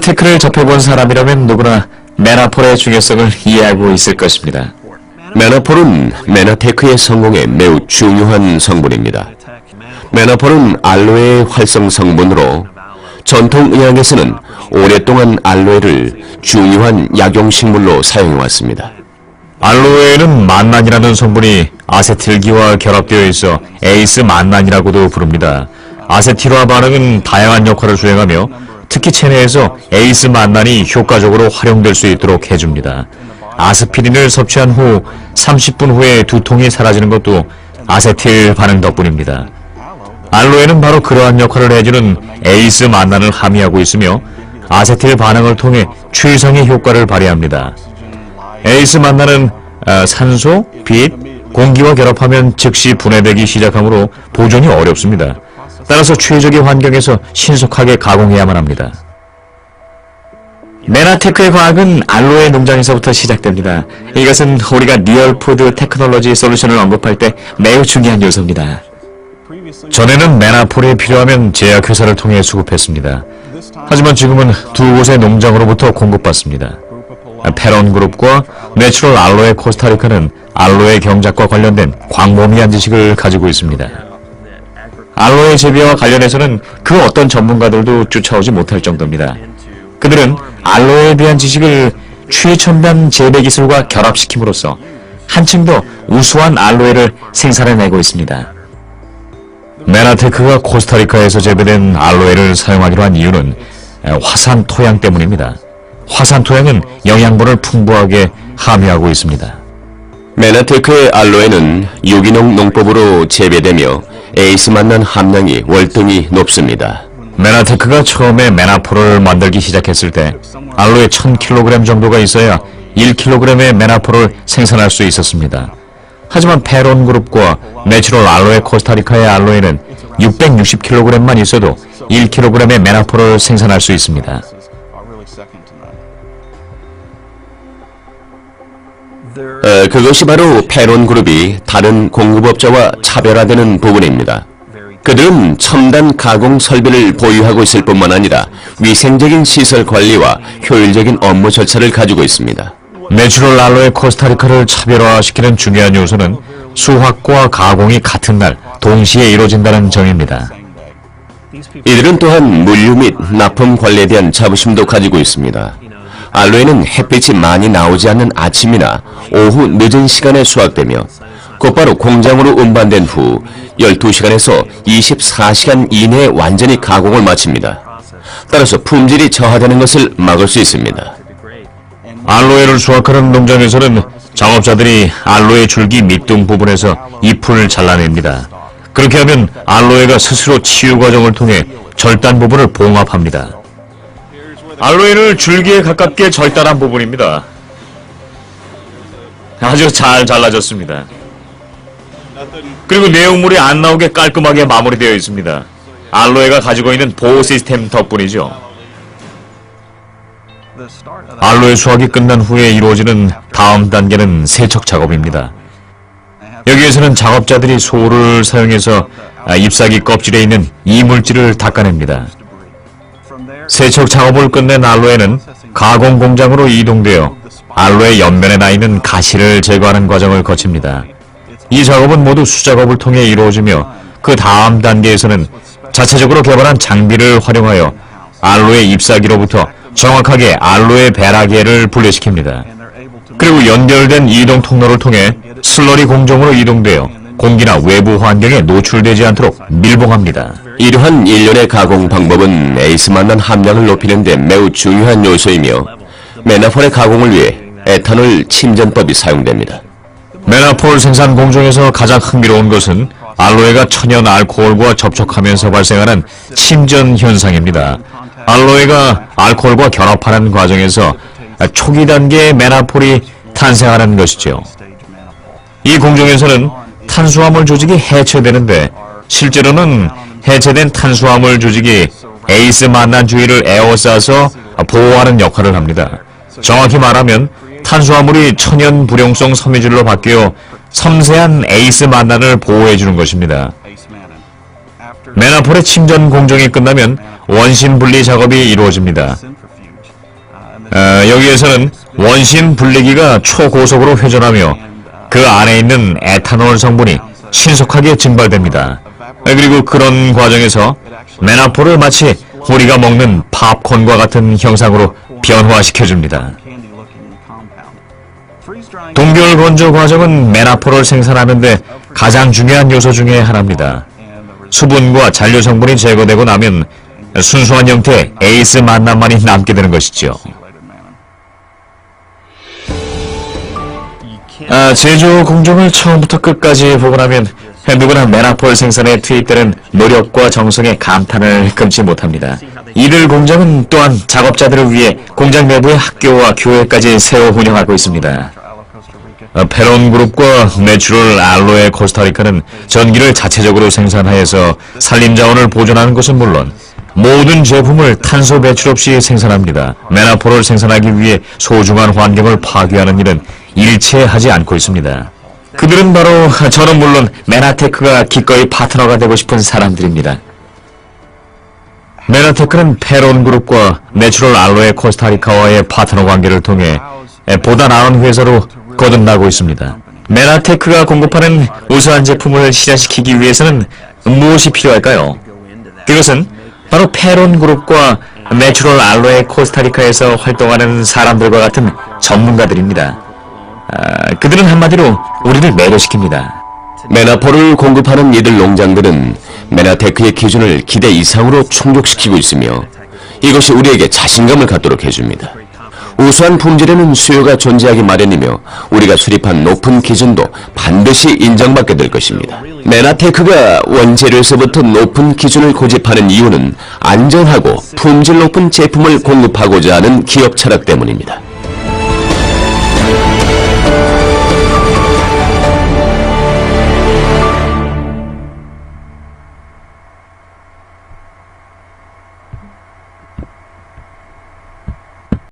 메나테크를 접해본 사람이라면 누구나 메나폴의 중요성을 이해하고 있을 것입니다. 메나폴은 메나테크의 성공에 매우 중요한 성분입니다. 메나폴은 알로에의 활성 성분으로 전통 의학에서는 오랫동안 알로에를 중요한 약용식물로 사용해왔습니다. 알로에에는 만난이라는 성분이 아세틸기와 결합되어 있어 에이스 만난이라고도 부릅니다. 아세틸화 반응은 다양한 역할을 수행하며 특히 체내에서 에이스 만난이 효과적으로 활용될 수 있도록 해줍니다. 아스피린을 섭취한 후 30분 후에 두통이 사라지는 것도 아세틸 반응 덕분입니다. 알로에는 바로 그러한 역할을 해주는 에이스 만난을 함유하고 있으며 아세틸 반응을 통해 취성의 효과를 발휘합니다. 에이스 만난은 산소, 빛, 공기와 결합하면 즉시 분해되기 시작하므로 보존이 어렵습니다. 따라서 최적의 환경에서 신속하게 가공해야만 합니다. 메나테크의 과학은 알로에 농장에서부터 시작됩니다. 이것은 우리가 리얼푸드 테크놀로지 솔루션을 언급할 때 매우 중요한 요소입니다. 전에는 메나폴이 필요하면 제약회사를 통해 수급했습니다. 하지만 지금은 두 곳의 농장으로부터 공급받습니다. 페론그룹과 내추럴 알로에 코스타리카는 알로에 경작과 관련된 광범위한 지식을 가지고 있습니다. 알로에 재배와 관련해서는 그 어떤 전문가들도 쫓아오지 못할 정도입니다. 그들은 알로에에 대한 지식을 최첨단 재배 기술과 결합시킴으로써 한층 더 우수한 알로에를 생산해내고 있습니다. 메나테크가 코스타리카에서 재배된 알로에를 사용하기로 한 이유는 화산 토양 때문입니다. 화산 토양은 영양분을 풍부하게 함유하고 있습니다. 메나테크의 알로에는 유기농 농법으로 재배되며 에이스 만난 함량이 월등히 높습니다. 메나테크가 처음에 메나폴을 만들기 시작했을 때 알로에 1000kg 정도가 있어야 1kg의 메나폴을 생산할 수 있었습니다. 하지만 페론그룹과 내추럴 알로에 코스타리카의 알로에는 660kg만 있어도 1kg의 메나폴을 생산할 수 있습니다. 그것이 바로 페론그룹이 다른 공급업자와 차별화되는 부분입니다. 그들은 첨단 가공 설비를 보유하고 있을 뿐만 아니라 위생적인 시설 관리와 효율적인 업무 절차를 가지고 있습니다. 내추럴 알로에 코스타리카를 차별화시키는 중요한 요소는 수확과 가공이 같은 날 동시에 이루어진다는 점입니다. 이들은 또한 물류 및 납품 관리에 대한 자부심도 가지고 있습니다. 알로에는 햇빛이 많이 나오지 않는 아침이나 오후 늦은 시간에 수확되며 곧바로 공장으로 운반된 후 12시간에서 24시간 이내에 완전히 가공을 마칩니다. 따라서 품질이 저하되는 것을 막을 수 있습니다. 알로에를 수확하는 농장에서는 작업자들이 알로에 줄기 밑둥 부분에서 잎을 잘라냅니다. 그렇게 하면 알로에가 스스로 치유 과정을 통해 절단 부분을 봉합합니다. 알로에를 줄기에 가깝게 절단한 부분입니다. 아주 잘 잘라졌습니다. 그리고 내용물이 안 나오게 깔끔하게 마무리되어 있습니다. 알로에가 가지고 있는 보호 시스템 덕분이죠. 알로에 수확이 끝난 후에 이루어지는 다음 단계는 세척 작업입니다. 여기에서는 작업자들이 소를 사용해서 잎사귀 껍질에 있는 이물질을 닦아냅니다. 세척 작업을 끝낸 알로에는 가공 공장으로 이동되어 알로에 옆면에 나 있는 가시를 제거하는 과정을 거칩니다. 이 작업은 모두 수작업을 통해 이루어지며 그 다음 단계에서는 자체적으로 개발한 장비를 활용하여 알로에 잎사귀로부터 정확하게 알로에 베라게를 분리시킵니다. 그리고 연결된 이동 통로를 통해 슬러리 공정으로 이동되어 공기나 외부 환경에 노출되지 않도록 밀봉합니다. 이러한 일련의 가공 방법은 에이스 만난 함량을 높이는 데 매우 중요한 요소이며 메나폴의 가공을 위해 에탄올 침전법이 사용됩니다. 메나폴 생산 공정에서 가장 흥미로운 것은 알로에가 천연 알코올과 접촉하면서 발생하는 침전 현상입니다. 알로에가 알코올과 결합하는 과정에서 초기 단계의 메나폴이 탄생하는 것이죠. 이 공정에서는 탄수화물 조직이 해체되는데 실제로는 해체된 탄수화물 조직이 에이스 만난 주위를 에워싸서 보호하는 역할을 합니다. 정확히 말하면 탄수화물이 천연 불용성 섬유질로 바뀌어 섬세한 에이스 만난을 보호해주는 것입니다. 메나폴의 침전 공정이 끝나면 원심 분리 작업이 이루어집니다. 여기에서는 원심 분리기가 초고속으로 회전하며 그 안에 있는 에탄올 성분이 신속하게 증발됩니다. 그리고 그런 과정에서 메나폴을 마치 우리가 먹는 팝콘과 같은 형상으로 변화시켜줍니다. 동결 건조 과정은 메나폴을 생산하는데 가장 중요한 요소 중에 하나입니다. 수분과 잔류 성분이 제거되고 나면 순수한 형태의 에이스 만남만이 남게 되는 것이죠. 제조 공정을 처음부터 끝까지 보고 나면 누구나 메나폴 생산에 투입되는 노력과 정성에 감탄을 금치 못합니다. 이들 공장은 또한 작업자들을 위해 공장 내부의 학교와 교회까지 세워 운영하고 있습니다. 페론그룹과 내추럴 알로에 코스타리카는 전기를 자체적으로 생산하여서 산림자원을 보존하는 것은 물론 모든 제품을 탄소 배출 없이 생산합니다. 메나폴을 생산하기 위해 소중한 환경을 파괴하는 일은 일체 하지 않고 있습니다. 그들은 바로 저는 물론 메나테크가 기꺼이 파트너가 되고 싶은 사람들입니다. 메나테크는 페론그룹과 내추럴 알로에 코스타리카와의 파트너 관계를 통해 보다 나은 회사로 거듭나고 있습니다. 메나테크가 공급하는 우수한 제품을 실현시키기 위해서는 무엇이 필요할까요? 그것은 바로 페론그룹과 내추럴 알로에 코스타리카에서 활동하는 사람들과 같은 전문가들입니다. 그들은 한마디로 우리를 매료시킵니다. 메나폴을 공급하는 이들 농장들은 메나테크의 기준을 기대 이상으로 충족시키고 있으며 이것이 우리에게 자신감을 갖도록 해줍니다. 우수한 품질에는 수요가 존재하기 마련이며 우리가 수립한 높은 기준도 반드시 인정받게 될 것입니다. 메나테크가 원재료에서부터 높은 기준을 고집하는 이유는 안전하고 품질 높은 제품을 공급하고자 하는 기업 철학 때문입니다.